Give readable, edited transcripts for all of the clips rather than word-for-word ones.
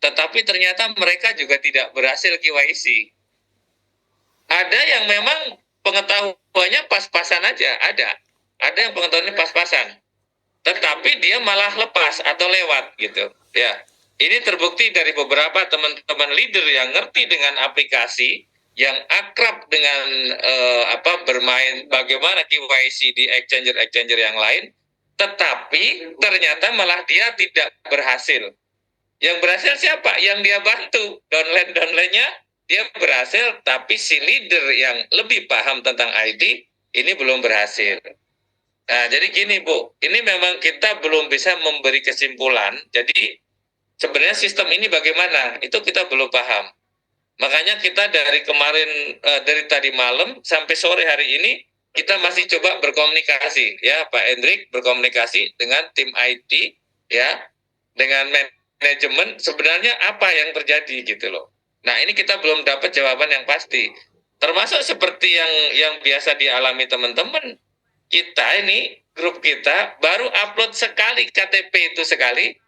tetapi ternyata mereka juga tidak berhasil KYC. Ada yang memang pengetahuannya pas-pasan aja, ada yang pengetahuannya pas-pasan, tetapi dia malah lepas atau lewat gitu ya. Ini terbukti dari beberapa teman-teman leader yang ngerti dengan aplikasi, yang akrab dengan bermain bagaimana KYC di exchanger yang lain, tetapi ternyata malah dia tidak berhasil. Yang berhasil siapa? Yang dia bantu, downline-nya dia berhasil, tapi si leader yang lebih paham tentang IT ini belum berhasil. Nah, jadi gini Bu, ini memang kita belum bisa memberi kesimpulan. Jadi sebenarnya sistem ini bagaimana? Itu kita belum paham. Makanya kita dari kemarin, dari tadi malam sampai sore hari ini, kita masih coba berkomunikasi, ya Pak Hendrik, berkomunikasi dengan tim IT, ya, dengan manajemen, sebenarnya apa yang terjadi gitu loh. Nah, ini kita belum dapat jawaban yang pasti. Termasuk seperti yang biasa dialami teman-teman. Kita ini, grup kita, baru upload sekali KTP itu sekali,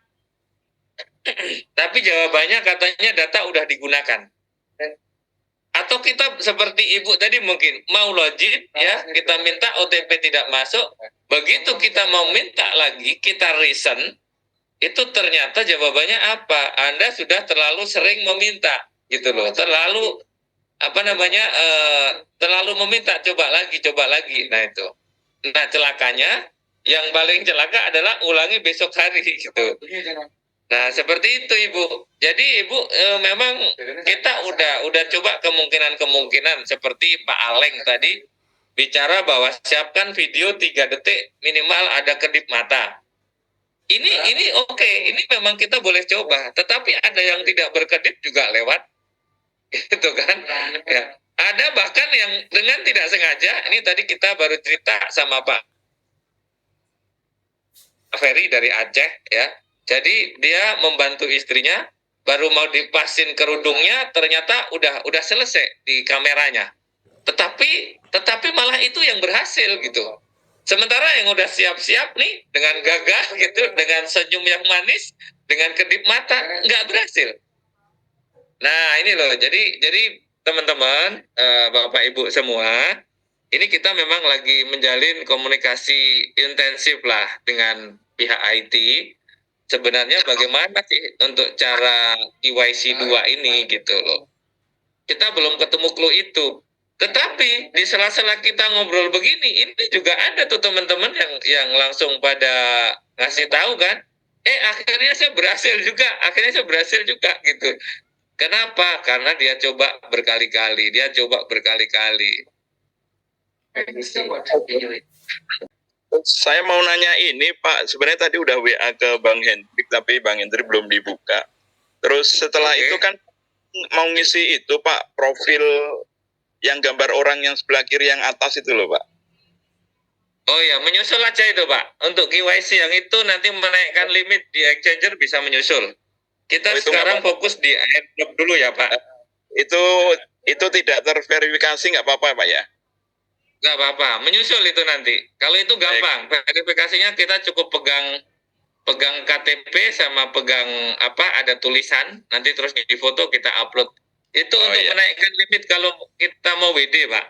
tapi jawabannya katanya data udah digunakan. Atau kita seperti Ibu tadi mungkin, mau login, ya, kita minta OTP tidak masuk, begitu kita mau minta lagi, kita reason, itu ternyata jawabannya apa? Anda sudah terlalu sering meminta. Gitu loh, terlalu terlalu meminta, coba lagi. Nah itu, nah celakanya, yang paling celaka adalah ulangi besok hari gitu. Nah seperti itu Ibu. Jadi Ibu, memang kita udah coba kemungkinan seperti Pak Aleng tadi bicara bahwa siapkan video 3 detik minimal ada kedip mata. Ini oke, ini memang kita boleh coba, tetapi ada yang tidak berkedip juga lewat. Itu kan ya. Ada bahkan yang dengan tidak sengaja, ini tadi kita baru cerita sama Pak Ferry dari Aceh ya. Jadi dia membantu istrinya, baru mau dipasin kerudungnya, ternyata udah selesai di kameranya. Tetapi malah itu yang berhasil gitu. Sementara yang udah siap-siap nih dengan gagah gitu, dengan senyum yang manis, dengan kedip mata, nggak berhasil. Nah ini loh, jadi teman-teman, Bapak Ibu semua, ini kita memang lagi menjalin komunikasi intensif lah dengan pihak IT. Sebenarnya bagaimana sih untuk cara KYC 2 ini gitu loh. Kita belum ketemu clue itu. Tetapi di sela-sela kita ngobrol begini, ini juga ada tuh teman-teman yang langsung pada ngasih tahu kan, akhirnya saya berhasil juga gitu. Kenapa? Karena dia coba berkali-kali. Saya mau nanya ini Pak, sebenarnya tadi udah WA ke Bang Hendrik, tapi Bang Hendrik belum dibuka. Terus setelah itu kan mau ngisi itu Pak, profil yang gambar orang yang sebelah kiri yang atas itu loh Pak. Oh ya, menyusul aja itu Pak. Untuk KYC yang itu nanti menaikkan limit di exchanger bisa menyusul. Kita sekarang fokus di airdrop dulu ya Pak. Itu tidak terverifikasi nggak apa-apa Pak ya? Nggak apa-apa, menyusul itu nanti. Kalau itu gampang, verifikasinya kita cukup pegang KTP sama pegang ada tulisan, nanti terus di foto kita upload. Itu untuk menaikkan limit kalau kita mau WD Pak.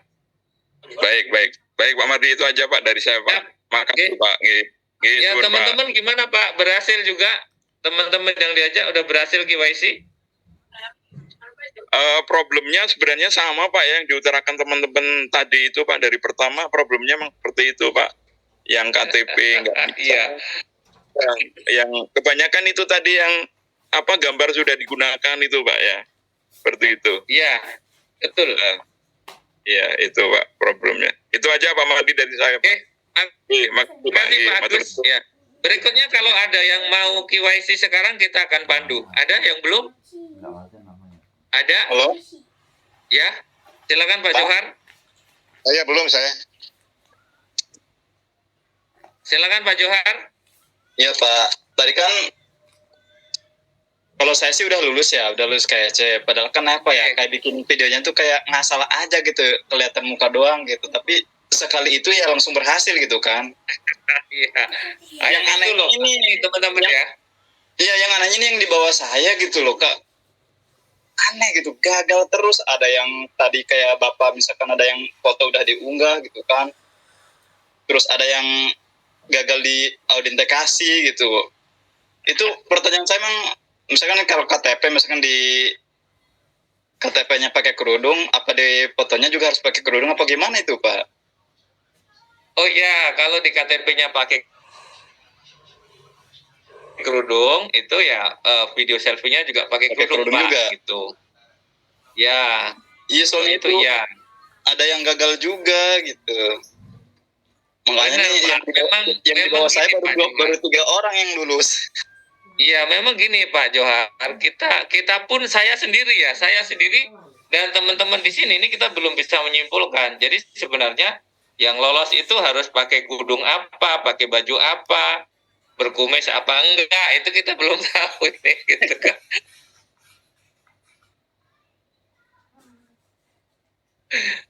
Baik Pak Mardi, itu aja Pak dari saya Pak. Ya. Makasih Pak. Ya teman-teman gimana Pak, berhasil juga? Teman-teman yang diajak udah berhasil KYC? Problemnya sebenarnya sama Pak yang diutarakan teman-teman tadi itu Pak, dari pertama problemnya memang seperti itu Pak, yang KTP nggak bisa. Iya. Yang kebanyakan itu tadi yang gambar sudah digunakan itu Pak ya, seperti itu. Iya, betul. Iya itu Pak problemnya. Itu aja Pak Mardi dari saya Pak. Makasih Pak Agus. Ya. Berikutnya kalau ada yang mau KYC sekarang kita akan pandu. Ada yang belum? Ada? Halo? Ya, silakan Pak Johar. Saya belum saya. Silakan Pak Johar. Ya Pak, tadi kan kalau saya sih udah lulus KYC. Padahal kenapa ya, kayak bikin videonya tuh kayak ngasal aja gitu, kelihatan muka doang gitu. Tapi sekali itu ya langsung berhasil gitu kan. Iya. Yang aneh loh, ini teman-teman ya. Iya, yang anehnya ini yang di bawah saya gitu loh, Kak. Aneh gitu, gagal terus. Ada yang tadi kayak Bapak misalkan ada yang foto udah diunggah gitu kan. Terus ada yang gagal di autentikasi gitu. Itu pertanyaan saya memang, misalkan kalau KTP, misalkan di KTP-nya pakai kerudung, apa di fotonya juga harus pakai kerudung apa gimana itu, Pak? Oh ya, kalau di KTP-nya pakai kerudung itu ya video selfie-nya juga pakai Pakai kerudung, kerudung Pak, juga. gitu. Ya, Iya, soalnya itu itu ya. ada yang gagal juga gitu. Makanya Benar, nih Pak. yang di Memang bawah saya gini, Pak Johar. baru 3 orang yang lulus. Iya, memang gini Pak Johar. Kita pun saya sendiri dan teman-teman di sini ini kita belum bisa menyimpulkan. Jadi sebenarnya yang lolos itu harus pakai kudung apa, pakai baju apa, berkumis apa enggak, itu kita belum tahu ini gitu kan.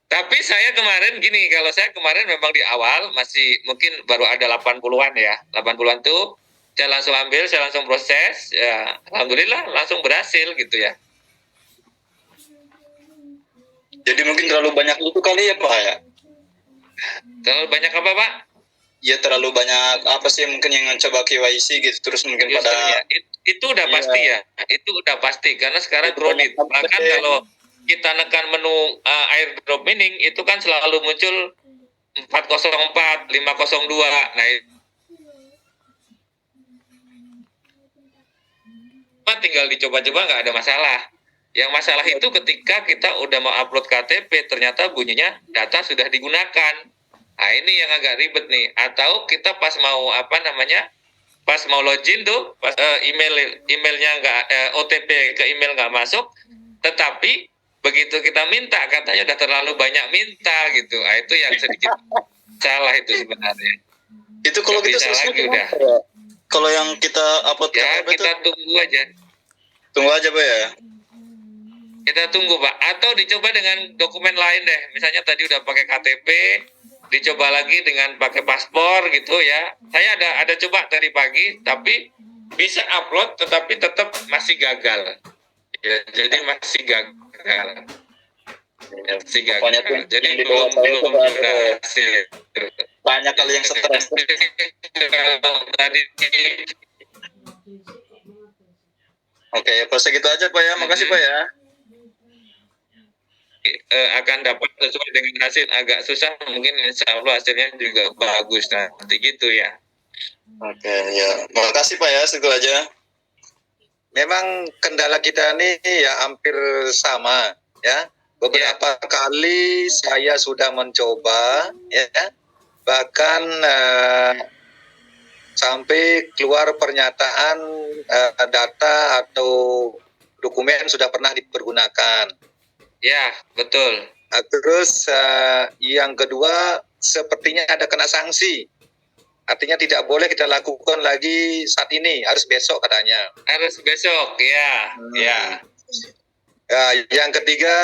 Tapi saya kemarin gini, kalau saya kemarin memang di awal masih mungkin baru ada 80-an ya. 80-an tuh saya langsung ambil, saya langsung proses, ya alhamdulillah langsung berhasil gitu ya. Jadi mungkin terlalu banyak itu kali ya, Pak ya? Terlalu banyak apa, Pak? Ya terlalu banyak apa sih mungkin yang coba KYC gitu, terus mungkin pada Usernya. Itu udah Iya. pasti ya. Itu udah pasti karena sekarang Itu kredit. banyak Bahkan update. kalau kita nekan menu airdrop mining itu kan selalu muncul 404, 502. Nah, tinggal dicoba-coba nggak ada masalah. Yang masalah itu ketika kita udah mau upload KTP ternyata bunyinya data sudah digunakan. Nah, ini yang agak ribet nih. Atau kita pas mau pas mau login tuh, pas emailnya nggak OTP ke email nggak masuk, tetapi begitu kita minta katanya udah terlalu banyak minta gitu. Nah, itu yang sedikit salah itu sebenarnya. itu kalau Nggak kita bisa selesai lagi gimana, udah. Pak? Kalau yang kita upload Ya KTP itu kita tunggu aja. tunggu aja, Pak ya. Kita tunggu, Pak. Atau dicoba dengan dokumen lain deh. Misalnya tadi udah pakai KTP, dicoba lagi dengan pakai paspor gitu ya. Saya ada coba tadi pagi, tapi bisa upload, tetapi tetap masih gagal. Ya, jadi masih gagal. Masih gagal. Pokoknya tuh Jadi yang di bawah saya belum tuh, Pak, berhasil. banyak kali yang stres. Tadi Oke, pas segitu aja, Pak ya. Makasih, Pak ya. akan dapat sesuai dengan hasil agak susah, mungkin insya Allah hasilnya juga bagus nanti gitu ya. Oke, ya. Makasih, Pak ya. Segitu aja. Memang kendala kita ini ya hampir sama ya. Beberapa kali saya sudah mencoba ya, bahkan sampai keluar pernyataan data atau dokumen sudah pernah dipergunakan. Ya, betul. Terus yang kedua sepertinya ada kena sanksi. Artinya tidak boleh kita lakukan lagi saat ini, harus besok katanya. Harus besok, ya. Ya. Yang ketiga,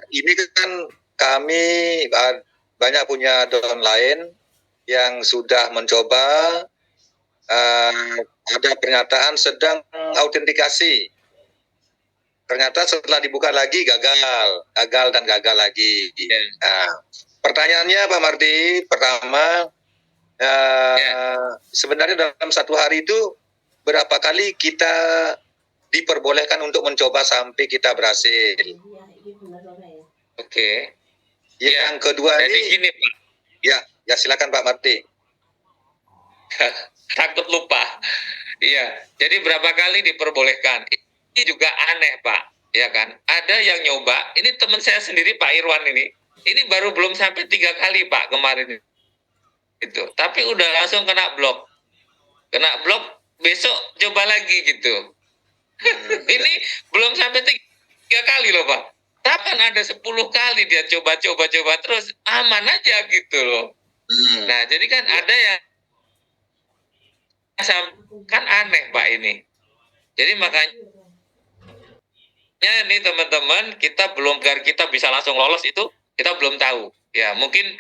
ini kan kami banyak punya downline yang sudah mencoba, ada pernyataan sedang autentikasi. Ternyata setelah dibuka lagi gagal dan gagal lagi. Nah, pertanyaannya Pak Mardi, pertama, sebenarnya dalam satu hari itu berapa kali kita diperbolehkan untuk mencoba sampai kita berhasil? Oke. Yang kedua Jadi ini, gini, Pak. ya silakan Pak Mardi. Takut lupa. Iya. Jadi berapa kali diperbolehkan? Ini juga aneh, Pak. Ya kan? Ada yang nyoba. Ini teman saya sendiri, Pak Irwan ini. Ini baru belum sampai 3 kali, Pak, kemarin itu. Tapi udah langsung kena blok. Kena blok, besok coba lagi gitu. Ini belum sampai 3 kali loh, Pak. Tapi ada 10 kali dia coba terus aman aja gitu loh. Nah, jadi kan ada yang kan aneh, Pak, ini. Jadi makanya ini teman-teman, kita belum, biar kita bisa langsung lolos itu kita belum tahu. Ya, mungkin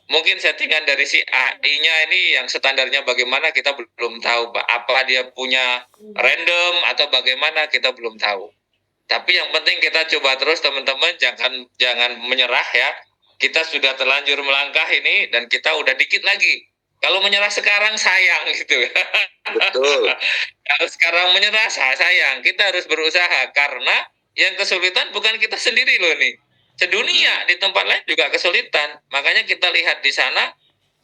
mungkin settingan dari si AI-nya ini yang standarnya bagaimana kita belum tahu, Pak. Apa dia punya random atau bagaimana kita belum tahu. Tapi yang penting kita coba terus teman-teman, jangan menyerah ya. Kita sudah terlanjur melangkah ini dan kita udah dikit lagi. Kalau menyerah sekarang sayang gitu. Betul. Kalau sekarang menyerah sayang. Kita harus berusaha karena yang kesulitan bukan kita sendiri loh nih. Sedunia di tempat lain juga kesulitan. Makanya kita lihat di sana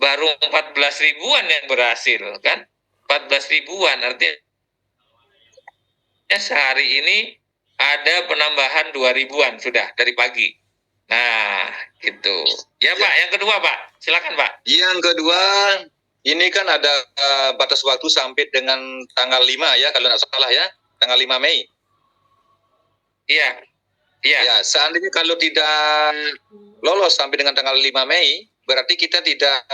baru 14 ribuan yang berhasil kan. 14 ribuan artinya sehari ini ada penambahan 2 ribuan sudah dari pagi. Nah, gitu. Ya, Pak, yang kedua, Pak. Silakan, Pak. Yang kedua, ini kan ada batas waktu sampai dengan tanggal 5 ya, kalau nggak salah ya, tanggal 5 Mei. Iya. Iya. Ya, seandainya kalau tidak lolos sampai dengan tanggal 5 Mei, berarti kita tidak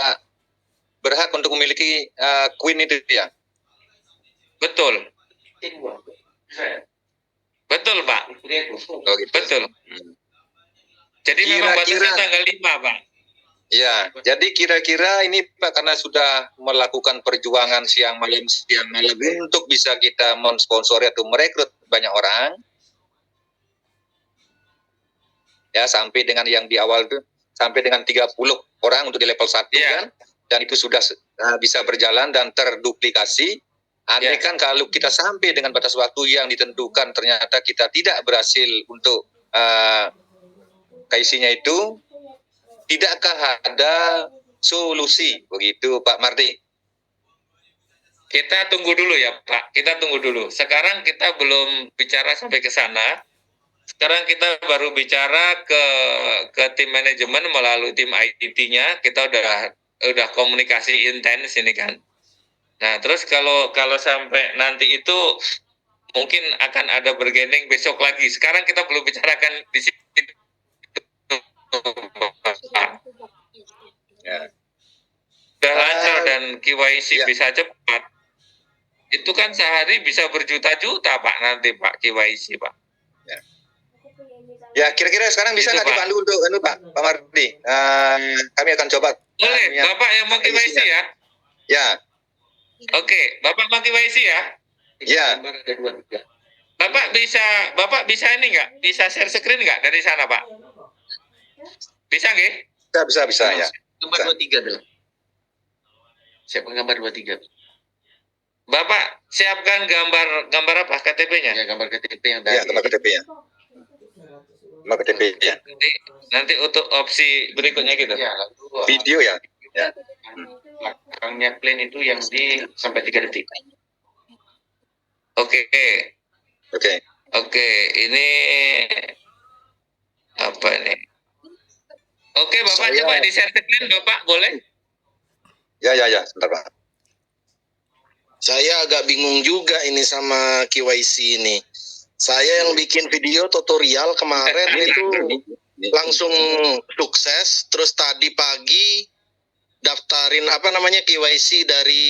berhak untuk memiliki Queen itu ya. Betul. Betul, Pak. Oh, gitu. Betul. Jadi memang batasnya tanggal 5, Pak. Ya, jadi kira-kira ini Pak, karena sudah melakukan perjuangan siang malam untuk bisa kita mensponsori atau merekrut banyak orang, ya sampai dengan yang di awal itu sampai dengan 30 orang untuk di level 1 kan, dan itu sudah bisa berjalan dan terduplikasi. Andai kan kalau kita sampai dengan batas waktu yang ditentukan ternyata kita tidak berhasil untuk KIC-nya itu, tidakkah ada solusi begitu Pak Mardi? Kita tunggu dulu ya, Pak. Kita tunggu dulu. Sekarang kita belum bicara sampai ke sana. Sekarang kita baru bicara ke tim manajemen melalui tim IT-nya. Kita udah komunikasi intens ini kan. Nah, terus kalau sampai nanti itu mungkin akan ada bergening besok lagi. Sekarang kita belum bicarakan di sini. Ya. Sudah lancar dan KYC ya. bisa cepat. Itu kan sehari bisa berjuta-juta, Pak, nanti Pak KYC, Pak. Ya, kira-kira sekarang bisa Itu, nggak Pak. dipandu untuk Pak Mardi? Kami akan coba. Boleh, Bapak yang mau KYC ya? Ya. Oke, Bapak mau KYC ya? Ya. Bapak bisa ini nggak? Bisa share screen nggak dari sana, Pak? Bisa nggih? Bisa ya. Gambar 23 dulu. Siap gambar 23. Bapak siapkan gambar apa KTP-nya? Ya, gambar KTP yang Ya, tadi. gambar KTP ya. Gambar KTP ya. Nanti untuk opsi berikutnya gitu. Ya, lalu Video ya. Ya. belakangnya plain itu yang di sampai 3 detik. Oke. Oke. Oke, ini apa ini? Oke, Bapak Saya- coba di share screen, Bapak boleh? Ya, sebentar Pak. Saya agak bingung juga ini sama KYC ini. Saya yang bikin video tutorial kemarin itu langsung sukses. Terus tadi pagi daftarin KYC dari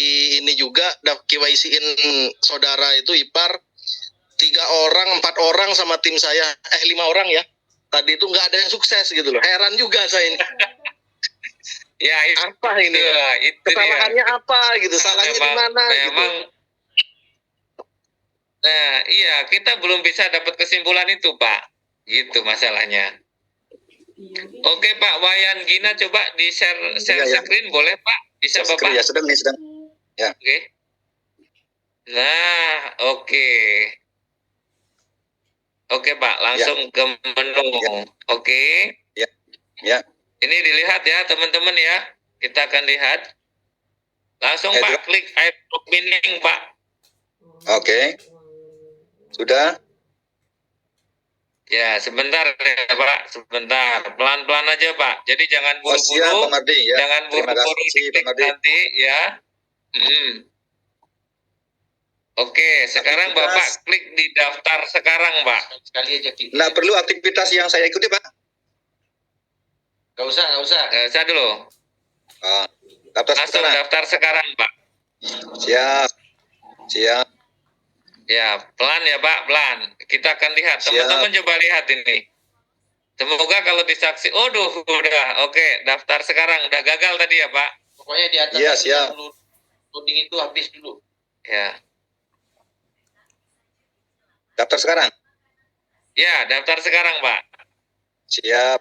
ini juga, KYC-in saudara itu ipar 3 orang, 4 orang sama tim saya, 5 orang ya. Tadi itu nggak ada yang sukses gitu loh. Heran juga saya ini. Ya, Apa ini? itu Kesalahannya dia. apa gitu? Salahnya di mana gitu? Memang. Nah, iya, kita belum bisa dapat kesimpulan itu, Pak. Gitu masalahnya. Oke, Pak Wayan Gina, coba di share Iya. screen boleh, Pak? Bisa, Bapak? Ya, sedang. Oke. Nah, oke. Oke, Pak, langsung ke menu. Ya. Oke. Ya. Ini dilihat ya, teman-teman ya. Kita akan lihat. Langsung, Airdrop. Pak, klik airdrop mining, Pak. Oke. Sudah? Ya, sebentar ya, Pak. Sebentar. Pelan-pelan aja, Pak. Jadi jangan Oh, siap Pak buru-buru. Mardi ya. Jangan Terima buru-buru kasih Pak diklik Mardi. nanti ya. Oke, sekarang Aktivitas. Bapak klik di daftar sekarang, Pak. Sekali aja klik. Nah, perlu aktivitas yang saya ikuti Pak. Gak usah. Saya dulu. Daftar Langsung sekarang. daftar sekarang, Pak. Siap. Ya, pelan ya, Pak, pelan. Kita akan lihat. Siap. Teman-teman coba lihat ini. Semoga kalau disaksi, udah, oke, daftar sekarang, udah gagal tadi ya Pak? Pokoknya di atas Iya, itu siap. yang loading itu habis dulu. Ya, Daftar sekarang. ya daftar sekarang Pak. Siap.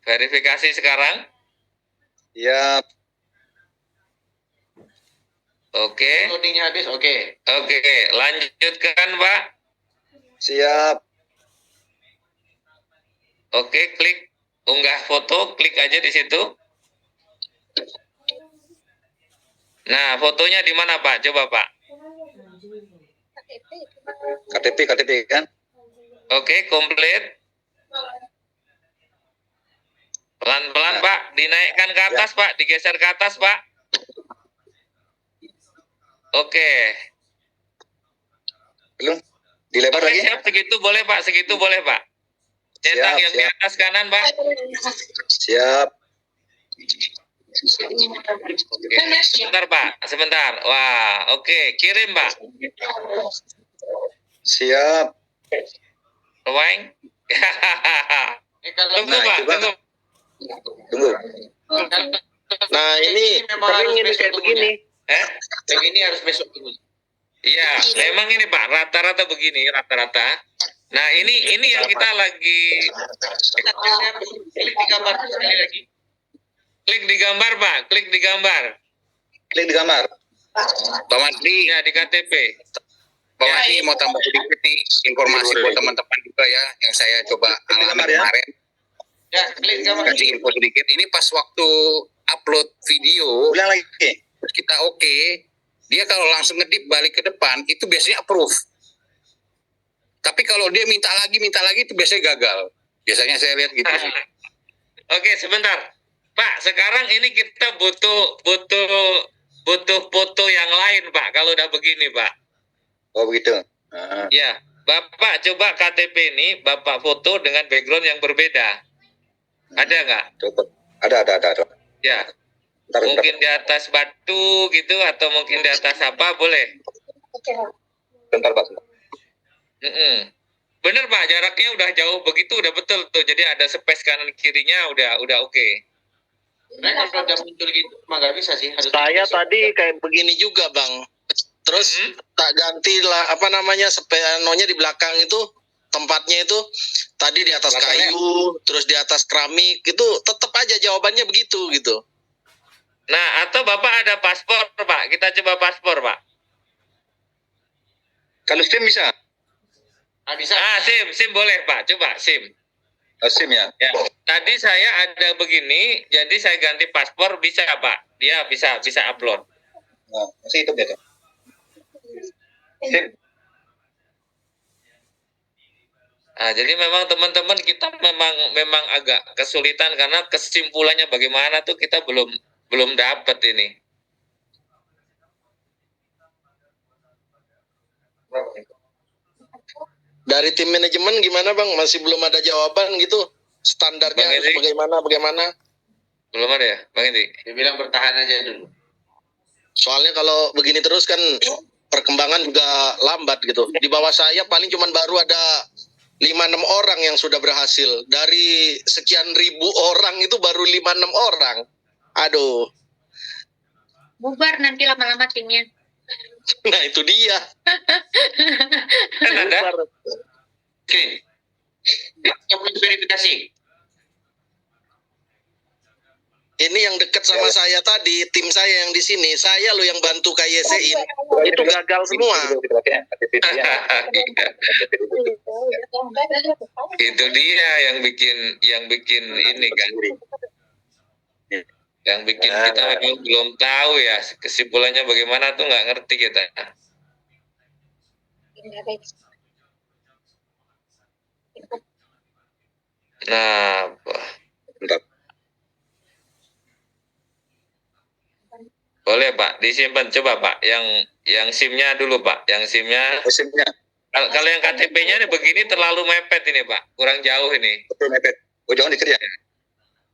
Verifikasi sekarang, Siap. oke, Loadingnya habis, oke. oke, lanjutkan Pak. Siap. Oke, klik unggah foto, klik aja di situ. Nah, fotonya di mana Pak? Coba Pak. KTP kan? Oke, komplit. Pelan-pelan Pak, dinaikkan ke atas Pak, digeser ke atas Pak. Oke. Belum. Dilebar Oke, lagi. siap, segitu boleh Pak, segitu boleh Pak. Centang Siap, yang di siap. atas kanan Pak. Siap. Oke. Sebentar Pak, sebentar. Wah, oke, kirim Pak. Siap. Ruang. Kalau Tunggu Nah, Pak, itu, Bang. tunggu. Tunggu. Nah, ini sering ini kayak begini. yang ini harus besok dulu. Iya, memang ini Pak, rata-rata begini, rata-rata. Nah, ini yang kita lagi Klik di gambar sekali lagi. klik di gambar Pak, klik di gambar. Klik di gambar. Pak Masdi, Ya, di KTP. Pak Masdi mau tambah sedikit nih informasi buat teman-teman juga ya, yang saya coba alami Gambar ya. kemarin. Ya, klik di gambar. Kasih info sedikit. Ini pas waktu upload video, Ulang lagi. kita oke, dia kalau langsung ngedip balik ke depan, itu biasanya approve. Tapi kalau dia minta lagi, itu biasanya gagal. Biasanya saya lihat gitu sih. Oke, sebentar. Pak, sekarang ini kita butuh foto yang lain, Pak, kalau udah begini, Pak. Oh begitu. Nah, Ya, Bapak coba KTP ini, Bapak foto dengan background yang berbeda. Ada nggak? coba. Ada. Ya, Bentar. mungkin di atas batu gitu, atau mungkin di atas apa, boleh. Bentar, Pak. Mm-mm. Bener Pak, jaraknya udah jauh begitu, udah betul tuh. Jadi ada space kanan kirinya, udah oke. Nah, kalau udah muncul gitu, mah nggak bisa sih. Harus Saya besok. tadi kayak begini juga, Bang. Terus tak gantilah apa namanya sepenonya di belakang itu tempatnya itu tadi di atas Belakangnya. kayu, terus di atas keramik itu tetap aja jawabannya begitu gitu. Nah, atau Bapak ada paspor Pak, kita coba paspor Pak. Kalau SIM bisa. Ah, bisa. SIM boleh Pak, coba SIM. SIM ya. Ya, tadi saya ada begini, jadi saya ganti paspor bisa Pak, dia bisa upload. Nah, masih itu dia. SIM. Nah, jadi memang teman-teman kita memang agak kesulitan karena kesimpulannya bagaimana tuh kita belum dapat ini. Dari tim manajemen gimana, Bang? Masih belum ada jawaban gitu? Standarnya Bang Edi. bagaimana? Belum ada ya, Bang Indi? Dia bilang bertahan aja dulu. Soalnya kalau begini terus kan perkembangan juga lambat gitu. Di bawah saya paling cuman baru ada 5-6 orang yang sudah berhasil. Dari sekian ribu orang itu baru 5-6 orang. Aduh. Bubar nanti lama-lama timnya. Nah itu dia. Kan ada? Oke. Yang belum verifikasi. Ini yang dekat sama saya tadi, tim saya yang di sini, saya loh yang bantu KYC-in. Itu gagal semua. Itu dia yang bikin ini kan. Yang bikin kita memang belum tahu ya kesimpulannya bagaimana tuh nggak ngerti kita. Nah, Bentar. boleh Pak, disimpan coba Pak. Yang SIM-nya dulu Pak, yang SIM-nya. SIM-nya. Kalau yang KTP-nya ini begini terlalu mepet ini Pak, kurang jauh ini. Betul mepet. Oh jangan dikerja.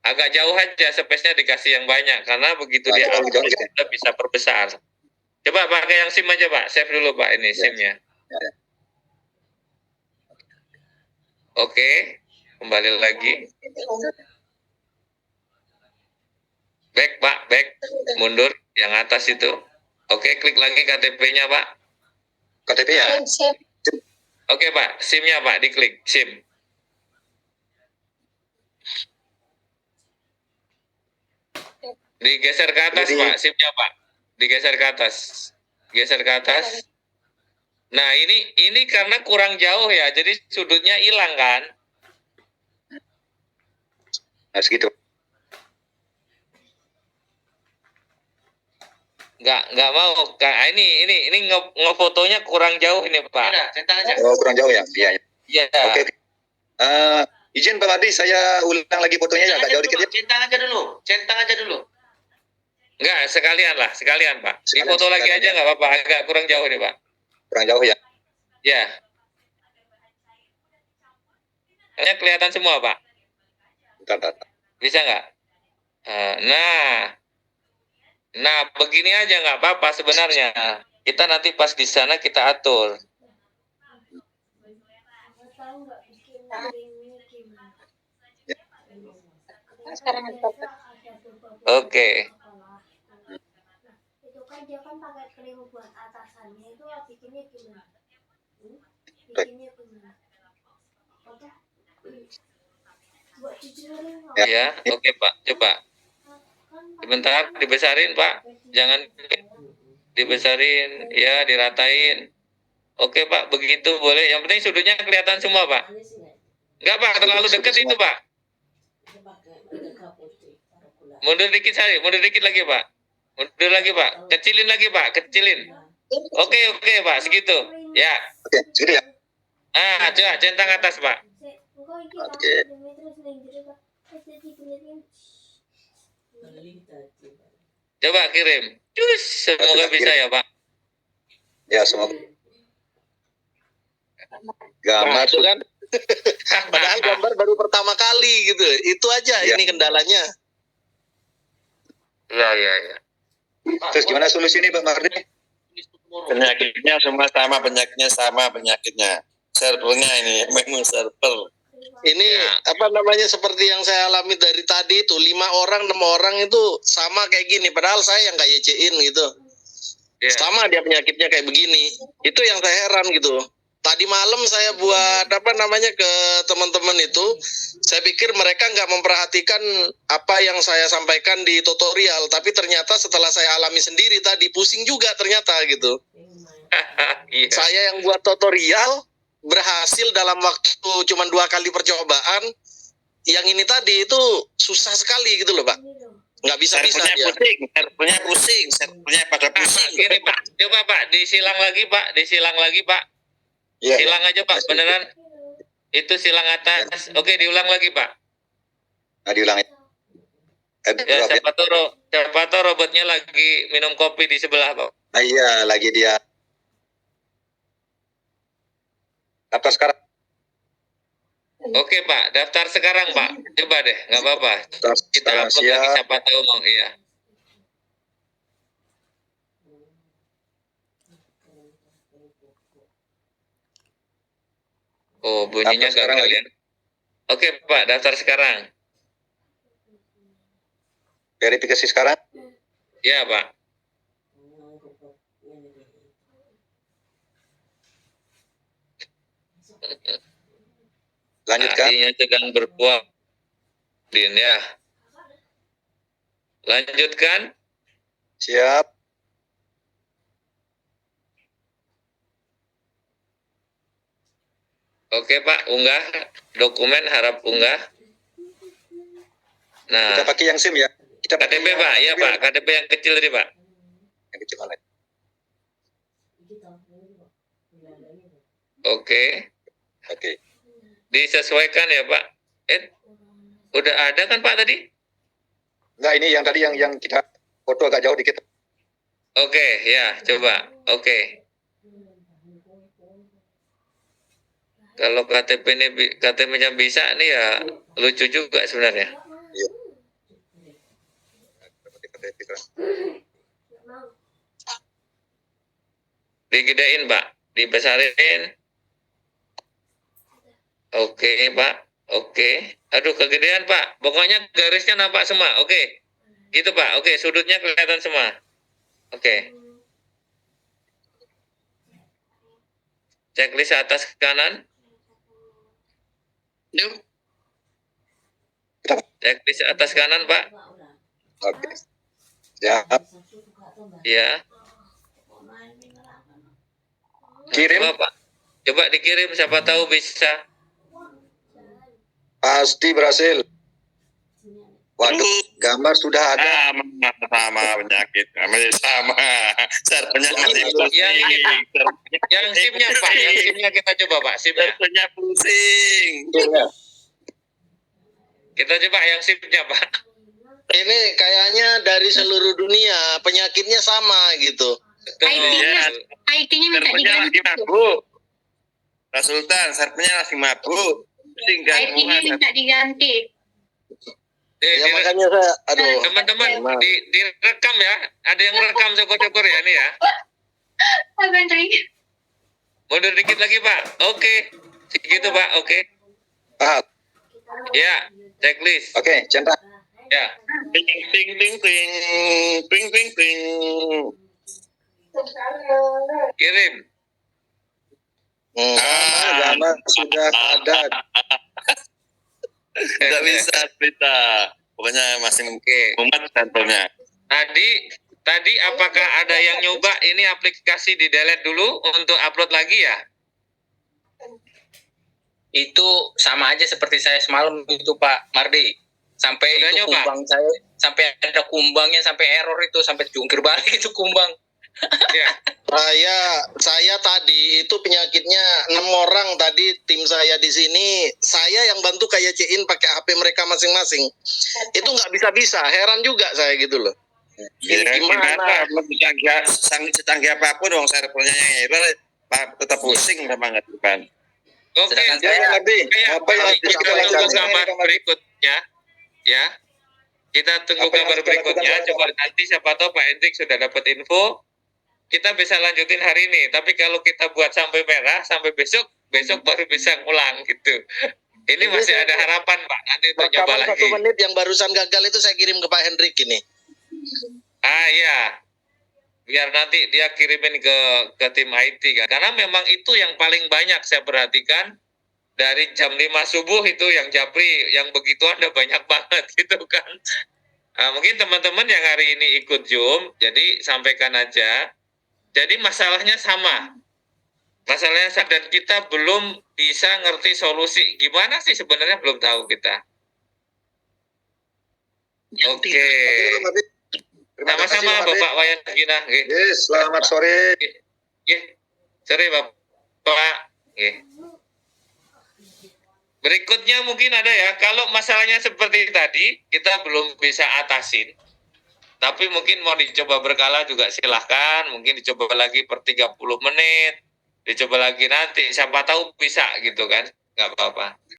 Agak jauh aja, space-nya dikasih yang banyak karena begitu dia Jauh, jauh, upload, kita bisa perbesar. Coba pakai yang SIM aja Pak, save dulu Pak ini SIM-nya. Oke, kembali lagi. Back Pak, back, mundur yang atas itu. Oke, klik lagi KTP-nya Pak. KTP ya. Oke Pak, SIM-nya Pak, diklik SIM. Digeser ke atas Jadi- Pak, SIM-nya Pak. Digeser ke atas. Geser ke atas. Nah, ini karena kurang jauh ya, jadi sudutnya hilang kan? Nah, segitu. Nggak mau. Ini ngefotonya kurang jauh ini Pak. Udah, centang aja. Oh, kurang jauh ya? Iya. Iya. Oke. Izin Pak Mardi, saya ulang lagi fotonya ya, agak jauh dikit ya. Centang aja dulu. Enggak, sekalian Pak. Sekalian, Difoto lagi sekalian, aja ya. nggak apa-apa, agak kurang jauh nih Pak. Kurang jauh ya. Ya. Hanya kelihatan semua Pak. Bentar. Bisa nggak? Nah, begini aja nggak apa-apa sebenarnya. Kita nanti pas di sana kita atur. Oke. Itu kan dia kan pakai krim buat atasannya itu bikinnya gimana? Bikinnya gimana? Apa? Buat dijualin nggak? Ya, oke Pak. Coba. Sebentar, dibesarin Pak. Jangan dibesarin, ya diratain. Oke Pak, begitu boleh. Yang penting sudutnya kelihatan semua Pak. Enggak Pak, terlalu dekat itu Pak. Mundur dikit lagi Pak. Mundur lagi Pak. Kecilin lagi Pak, kecilin. Oke Pak, segitu. Ya. Oke, segitu ya. Coba centang atas Pak. Oke. Coba kirim. Cus, semoga bisa ya Pak. Ya, semoga. Gambar Itu kan. Padahal gambar baru pertama kali gitu. Itu aja Iya. ini kendalanya. Iya. Terus gimana solusi ini Pak Mardi? Penyakitnya semua sama penyakitnya. Servernya ini memang server. Ini Ya. apa namanya seperti yang saya alami dari tadi itu 6 orang itu sama kayak gini. Padahal saya yang kayak YC-in gitu. Ya. Sama dia penyakitnya kayak begini. Itu yang saya heran gitu. Tadi malam saya buat apa namanya ke teman-teman itu, saya pikir mereka nggak memperhatikan apa yang saya sampaikan di tutorial, tapi ternyata setelah saya alami sendiri tadi pusing juga ternyata gitu. Iya. Saya yang buat tutorial berhasil dalam waktu cuma 2 kali percobaan. Yang ini tadi itu susah sekali gitu loh Pak. Nggak bisa-bisa dia. Servernya pada pusing. Gini Pak, coba Pak, disilang lagi Pak. Iya. Silang aja Pak, beneran. Itu silang atas. Oke, diulang lagi Pak. Nah, diulang ya. Ya, Drop ya. siapa tahu robotnya lagi minum kopi di sebelah Pak. Nah, iya, lagi dia. Daftar sekarang. Oke Pak, daftar sekarang Pak. Coba deh, nggak apa-apa. Daftar Kita sekarang, upload lagi, siap. siapa tahu mau. Iya. Oh, bunyinya Daftar sekarang gagal ya. Oke Pak, daftar sekarang. Verifikasi sekarang. Ya Pak. Lanjutkan. Artinya sedang berpuas. Din ya. Lanjutkan. Siap. Oke Pak, unggah dokumen, harap unggah. Nah, Kita pakai yang SIM ya. Kita pakai KTP Pak, ya Pak, KTP yang kecil tadi Pak. Yang kecil mana? Oke, Oke. disesuaikan ya Pak. Udah ada kan Pak tadi? Enggak, ini yang tadi yang kita foto agak jauh dikit. Oke, ya, coba. Oke. Kalau KTP-nya bisa nih ya lucu juga sebenarnya. Iya. Pakai KTP kan. Digedein Pak, dibesarin. Oke, Pak. Oke. Aduh, kegedean, Pak. Pokoknya garisnya nampak semua. Oke. Gitu, Pak. Oke, sudutnya kelihatan semua. Oke. Checklist atas kanan. Yuk. Checklist atas kanan, Pak. Oke. Ya, Ya. kirim. Coba, Pak. Coba dikirim, siapa tahu bisa. Pasti berhasil. Waduh, gambar sudah ada. Sama penyakit, sama. Penyakit Yang ini, Pak. Yang SIM-nya, Pak. Yang SIM-nya kita coba, Pak. SIM-nya. pusing. Kita coba yang SIM-nya, Pak. Ini kayaknya dari seluruh dunia penyakitnya sama gitu. Betul. IT-nya minta diganti. Pak Sultan, servernya lagi mabuk. IT-nya minta diganti. Ya makanya saya, aduh. Teman-teman, direkam ya. Ada yang rekam syukur-syukur ya ini ya. Pak Menteri. Mundur dikit lagi, Pak. Oke. Segitu, Pak. Oke. Ah, Ya, checklist. oke, centang. Ya. Ting ting ting ting ting ting ting. Kirim. Gambar sudah ada. Tidak bisa. Pokoknya masih mumet sampelnya. Tadi apakah ada yang nyoba ini aplikasi di delete dulu untuk upload lagi ya? Itu sama aja seperti saya semalam itu Pak Mardi. Sampai Udah itu nyoba? kumbang saya, sampai ada kumbangnya, sampai error itu, sampai jungkir balik itu kumbang. Ya. Saya tadi itu penyakitnya 6 orang tadi tim saya di sini. Saya yang bantu kayak in pakai HP mereka masing-masing. Itu nggak bisa. Heran juga saya gitu loh. Ya, gimana? Bisa secanggih apapun dong servernya yang error, tetap pusing sama nggak depan. Oke. Sedangkan Ya, Mardi, apa yang harus Kita kita tunggu lakukan? gambar berikutnya. Ya. Kita tunggu Apa yang gambar harus kita lakukan, berikutnya. Pak? Coba nanti siapa tahu Pak Hendrik sudah dapat info. Kita bisa lanjutin hari ini. Tapi kalau kita buat sampai merah, sampai besok baru bisa ngulang gitu. Ini masih ada harapan, Pak. Nanti untuk nyoba Rekaman lagi. 1 menit yang barusan gagal itu saya kirim ke Pak Hendrik ini. Ah ya. Biar nanti dia kirimin ke tim IT kan. Karena memang itu yang paling banyak saya perhatikan. Dari jam 5 subuh itu yang japri, yang begituan udah banyak banget gitu kan. Mungkin teman-teman yang hari ini ikut Zoom, jadi sampaikan aja. Jadi masalahnya sama. Masalahnya sama dan kita belum bisa ngerti solusi. Gimana sih sebenarnya belum tahu kita. Oke. Terima kasih, Sama-sama Mardi. Bapak Wayan Gina. Yes, selamat sore. Sorry Bapak. Berikutnya mungkin ada ya, kalau masalahnya seperti tadi, kita belum bisa atasin. Tapi mungkin mau dicoba berkala juga silahkan, mungkin dicoba lagi per 30 menit, dicoba lagi nanti, siapa tahu bisa gitu kan, nggak apa-apa.